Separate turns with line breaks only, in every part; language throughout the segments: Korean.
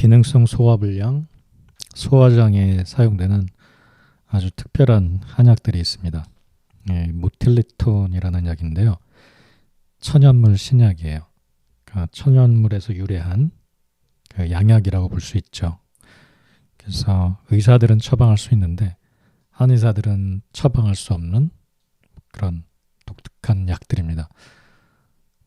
기능성 소화불량, 소화장애에 사용되는 아주 특별한 한약들이 있습니다. 모틸리톤이라는 약인데요. 천연물 신약이에요. 그러니까 천연물에서 유래한 그 양약이라고 볼 수 있죠. 그래서 의사들은 처방할 수 있는데 한의사들은 처방할 수 없는 그런 독특한 약들입니다.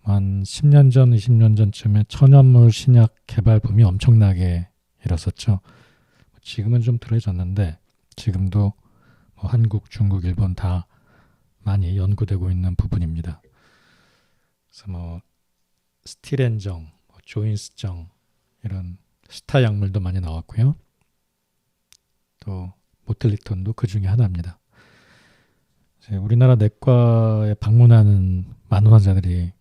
한 10년 전, 20년 전쯤에 천연물 신약 개발 붐이 엄청나게 일었었죠. 지금은 좀 덜해졌는데 지금도 한국, 중국, 일본 다 많이 연구되고 있는 부분입니다. 그래서 스티렌정, 조인스정 이런 스타 약물도 많이 나왔고요. 또 모틸리톤도 그 중에 하나입니다. 우리나라 내과에 방문하는 많은 환자들이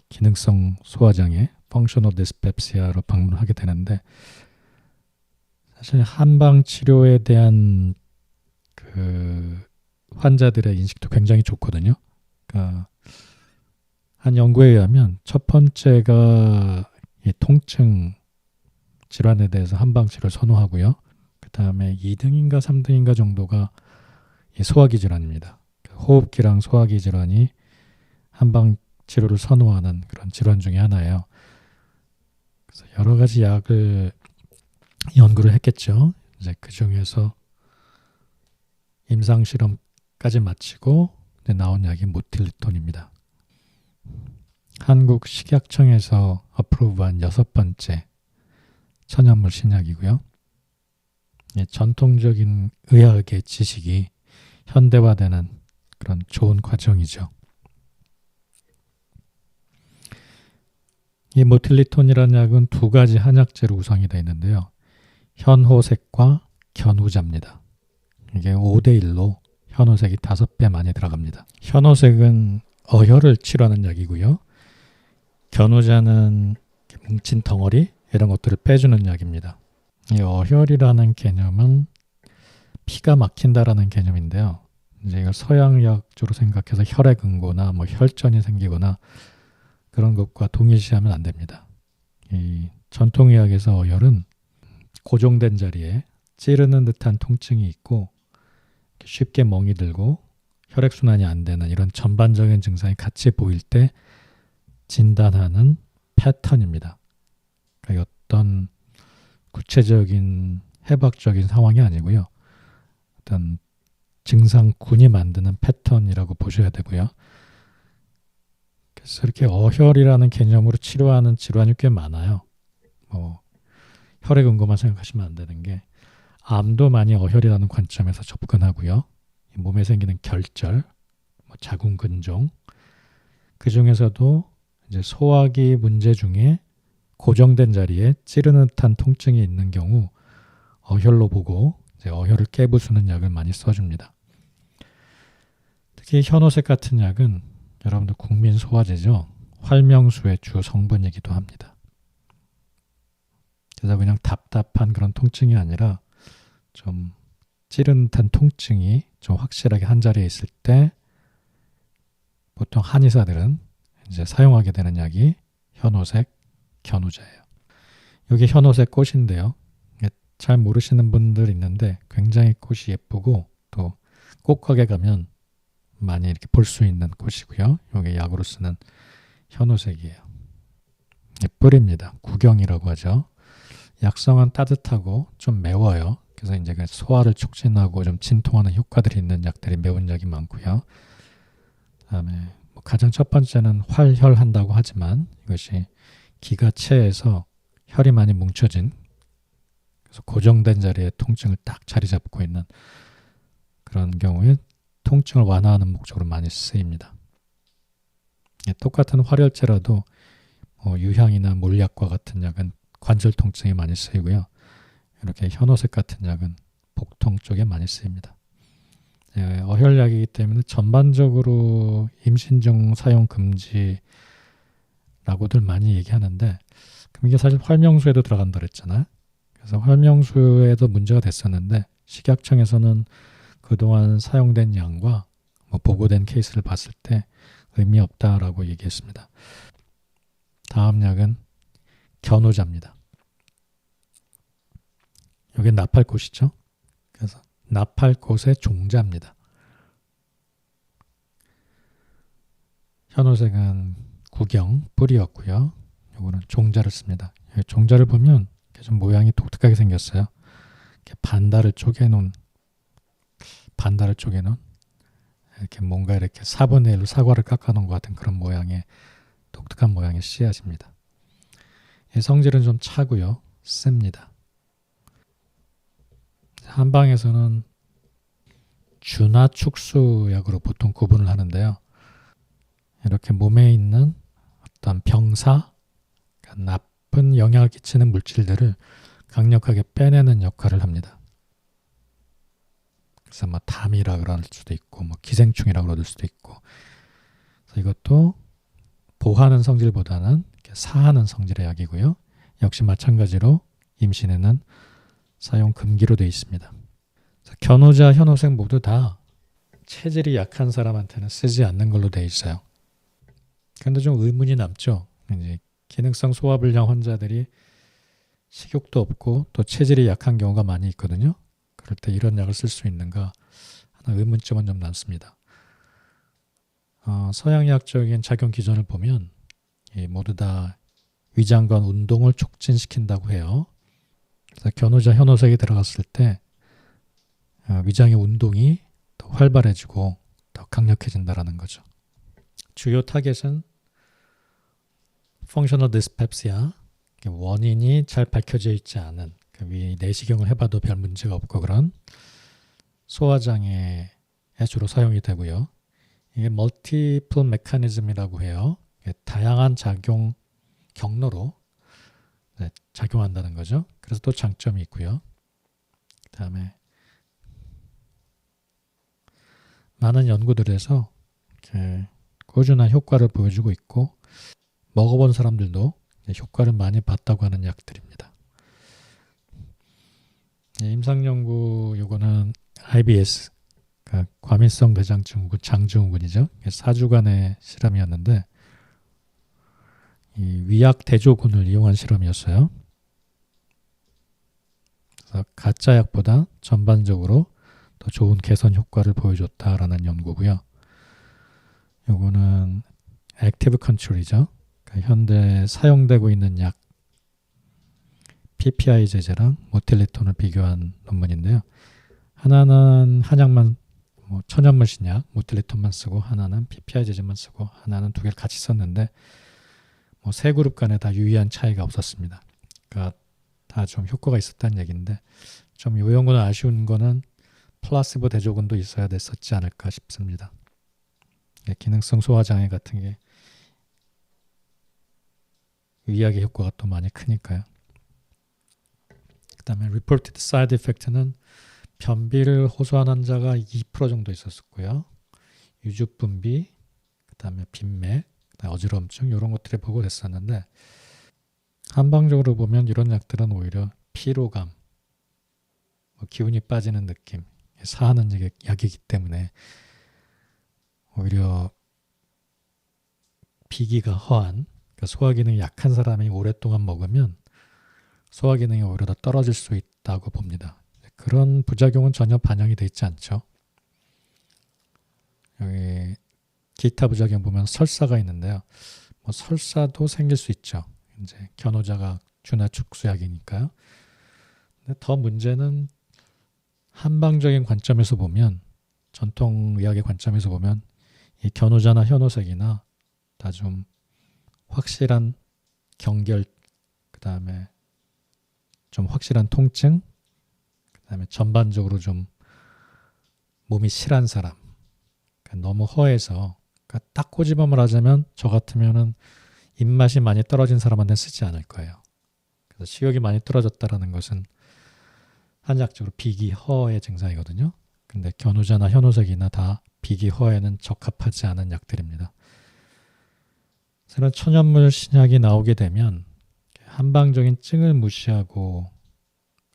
기능성 소화장애, 펑셔널 디스펩시아로 방문하게 되는데 사실 한방 치료에 대한 그 환자들의 인식도 굉장히 좋거든요. 그러니까 한 연구에 의하면 첫 번째가 이 통증 질환에 대해서 한방 치료를 선호하고요. 그 다음에 2등인가 3등인가 정도가 이 소화기 질환입니다. 호흡기랑 소화기 질환이 한방 치료를 선호하는 그런 질환 중에 하나예요. 그래서 여러 가지 약을 연구를 했겠죠. 이제 그 중에서 임상 실험까지 마치고 나온 약이 모틸리톤입니다. 한국 식약청에서 어프로브한 6번째 천연물 신약이고요. 전통적인 의학의 지식이 현대화되는 그런 좋은 과정이죠. 이 모틸리톤이라는 약은 두 가지 한약재로 구성이 되어 있는데요. 현호색과 견우자입니다. 이게 5대1로 현호색이 5배 많이 들어갑니다. 현호색은 어혈을 치료하는 약이고요. 견우자는 뭉친 덩어리 이런 것들을 빼주는 약입니다. 이 어혈이라는 개념은 피가 막힌다라는 개념인데요. 이제 이걸 서양약주로 생각해서 혈액응고나 혈전이 생기거나 그런 것과 동일시하면 안 됩니다. 이 전통의학에서 어혈은 고정된 자리에 찌르는 듯한 통증이 있고 쉽게 멍이 들고 혈액순환이 안 되는 이런 전반적인 증상이 같이 보일 때 진단하는 패턴입니다. 그러니까 어떤 구체적인 해박적인 상황이 아니고요. 어떤 증상군이 만드는 패턴이라고 보셔야 되고요. 그래서 이렇게 어혈이라는 개념으로 치료하는 질환이 꽤 많아요. 혈액응고만 생각하시면 안 되는 게 암도 많이 어혈이라는 관점에서 접근하고요. 몸에 생기는 결절, 자궁근종 그 중에서도 이제 소화기 문제 중에 고정된 자리에 찌르는 듯한 통증이 있는 경우 어혈로 보고 이제 어혈을 깨부수는 약을 많이 써줍니다. 특히 현호색 같은 약은 여러분들 국민 소화제죠. 활명수의 주 성분이기도 합니다. 그래서 그냥 답답한 그런 통증이 아니라 좀 찌르는 듯한 통증이 좀 확실하게 한 자리에 있을 때 보통 한의사들은 이제 사용하게 되는 약이 현호색, 견우자예요. 이게 현호색 꽃인데요. 잘 모르시는 분들 있는데 굉장히 꽃이 예쁘고 또 꽃가게 가면 많이 이렇게 볼 수 있는 꽃이고요. 이게 약으로 쓰는 현호색이에요. 뿌리입니다. 구경이라고 하죠. 약성은 따뜻하고 좀 매워요. 그래서 이제 소화를 촉진하고 좀 진통하는 효과들이 있는 약들이 매운 약이 많고요. 그다음에 가장 첫 번째는 활혈한다고 하지만 이것이 기가 체해서 혈이 많이 뭉쳐진 그래서 고정된 자리에 통증을 딱 자리 잡고 있는 그런 경우에 통증을 완화하는 목적으로 많이 쓰입니다. 똑같은 활혈제라도 유향이나 몰약과 같은 약은 관절 통증에 많이 쓰이고요. 이렇게 현호색 같은 약은 복통 쪽에 많이 쓰입니다. 어혈약이기 때문에 전반적으로 임신 중 사용 금지라고들 많이 얘기하는데 그럼 이게 사실 활명수에도 들어간다 그랬잖아요. 그래서 활명수에도 문제가 됐었는데 식약청에서는 그동안 사용된 양과 보고된 케이스를 봤을 때 의미 없다라고 얘기했습니다. 다음 약은 견우자입니다. 이게 나팔꽃이죠. 그래서 나팔꽃의 종자입니다. 현호색은 구경, 뿌리였고요. 요거는 종자를 씁니다. 종자를 보면 좀 모양이 독특하게 생겼어요. 이렇게 반달을 쪼개놓은 이렇게 뭔가 이렇게 4분의 1로 사과를 깎아놓은 것 같은 그런 모양의 독특한 모양의 씨앗입니다. 성질은 좀 차고요. 셉니다. 한방에서는 준하축수약으로 보통 구분을 하는데요. 이렇게 몸에 있는 어떤 병사, 나쁜 영향을 끼치는 물질들을 강력하게 빼내는 역할을 합니다. 그래서 뭐 담이라 그럴 수도 있고, 뭐 기생충이라 그럴 수도 있고, 그래서 이것도 보하는 성질보다는 사하는 성질의 약이고요. 역시 마찬가지로 임신에는 사용 금기로 되어 있습니다. 견우자, 현호색 모두 다 체질이 약한 사람한테는 쓰지 않는 걸로 되어 있어요. 그런데 좀 의문이 남죠. 이제 기능성 소화불량 환자들이 식욕도 없고 또 체질이 약한 경우가 많이 있거든요. 그럴 때 이런 약을 쓸 수 있는가 하는 의문점은 좀 남습니다. 서양의학적인 작용 기전을 보면 모두 다 위장관 운동을 촉진시킨다고 해요. 그래서 견우자, 현호색이 들어갔을 때 위장의 운동이 더 활발해지고 더 강력해진다는 거죠. 주요 타겟은 펑셔널 디스펩시아, 원인이 잘 밝혀져 있지 않은 내시경을 해봐도 별 문제가 없고 그런 소화장애에 주로 사용이 되고요. 이게 멀티플 메커니즘이라고 해요. 다양한 작용 경로로 작용한다는 거죠. 그래서 또 장점이 있고요. 그 다음에 많은 연구들에서 꾸준한 효과를 보여주고 있고 먹어본 사람들도 효과를 많이 봤다고 하는 약들입니다. 임상연구 요거는 IBS, 그러니까 과민성 대장증후군, 장증후군이죠. 4주간의 실험이었는데 이 위약 대조군을 이용한 실험이었어요. 그래서 가짜 약보다 전반적으로 더 좋은 개선 효과를 보여줬다라는 연구고요. 요거는 액티브 컨트롤이죠. 그러니까 현대 사용되고 있는 약 PPI 제제랑 모틸리톤을 비교한 논문인데요. 하나는 한약만 천연물 신약 모틸리톤만 쓰고 하나는 PPI 제제만 쓰고 하나는 두 개를 같이 썼는데 세 그룹 간에 다 유의한 차이가 없었습니다. 그러니까 다 좀 효과가 있었다는 얘기인데 좀 이 연구는 아쉬운 거는 플라시보 대조군도 있어야 됐었지 않을까 싶습니다. 기능성 소화장애 같은 게 위약의 효과가 또 많이 크니까요. 그 다음에 reported side effect는 변비를 호소한 환자가 2% 정도 있었고요. 유주분비, 그 다음에 빈맥, 그다음에 어지러움증 이런 것들이 보고됐었는데 한방적으로 보면 이런 약들은 오히려 피로감, 기운이 빠지는 느낌, 사하는 약이기 때문에 오히려 비기가 허한, 그러니까 소화기능이 약한 사람이 오랫동안 먹으면 소화기능이 오히려 더 떨어질 수 있다고 봅니다. 그런 부작용은 전혀 반영이 되어 있지 않죠. 여기 기타 부작용 보면 설사가 있는데요. 설사도 생길 수 있죠. 이제 견우자가 준하축수약이니까요. 근데 더 문제는 한방적인 관점에서 보면, 전통 의학의 관점에서 보면 이 견우자나 현호색이나 다 좀 확실한 경결, 그 다음에 좀 확실한 통증, 그 다음에 전반적으로 좀 몸이 실한 사람, 그러니까 너무 허해서, 그러니까 딱 꼬집음을 하자면 저 같으면은 입맛이 많이 떨어진 사람한테 쓰지 않을 거예요. 그래서 식욕이 많이 떨어졌다라는 것은 한의학적으로 비기허의 증상이거든요. 근데 견우자나 현호색이나 다 비기허에는 적합하지 않은 약들입니다. 새로운 천연물 신약이 나오게 되면 한방적인 증을 무시하고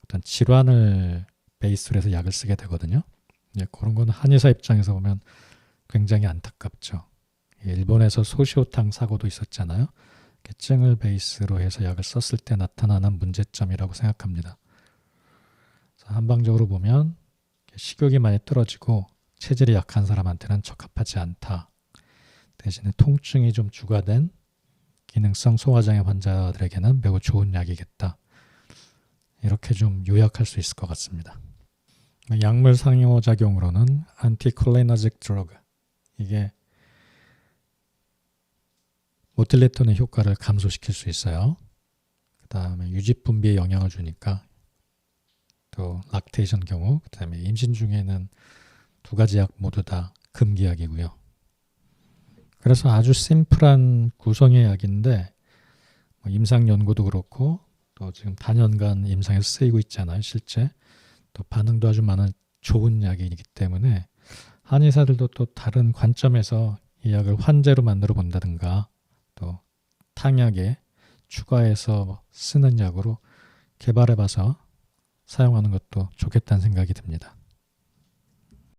어떤 질환을 베이스로 해서 약을 쓰게 되거든요. 그런 건 한의사 입장에서 보면 굉장히 안타깝죠. 일본에서 소시오탕 사고도 있었잖아요. 증을 베이스로 해서 약을 썼을 때 나타나는 문제점이라고 생각합니다. 한방적으로 보면 식욕이 많이 떨어지고 체질이 약한 사람한테는 적합하지 않다. 대신에 통증이 좀 주가된 기능성 소화장애 환자들에게는 매우 좋은 약이겠다. 이렇게 좀 요약할 수 있을 것 같습니다. 약물 상호작용으로는 안티콜리너직 드러그, 이게 모틸레톤의 효과를 감소시킬 수 있어요. 그 다음에 유지분비에 영향을 주니까 또 락테이션 경우, 그 다음에 임신 중에는 두 가지 약 모두 다 금기약이고요. 그래서 아주 심플한 구성의 약인데 임상 연구도 그렇고 또 지금 단연간 임상에서 쓰이고 있잖아요. 실제 또 반응도 아주 많은 좋은 약이기 때문에 한의사들도 또 다른 관점에서 이 약을 환제로 만들어 본다든가 또 탕약에 추가해서 쓰는 약으로 개발해 봐서 사용하는 것도 좋겠다는 생각이 듭니다.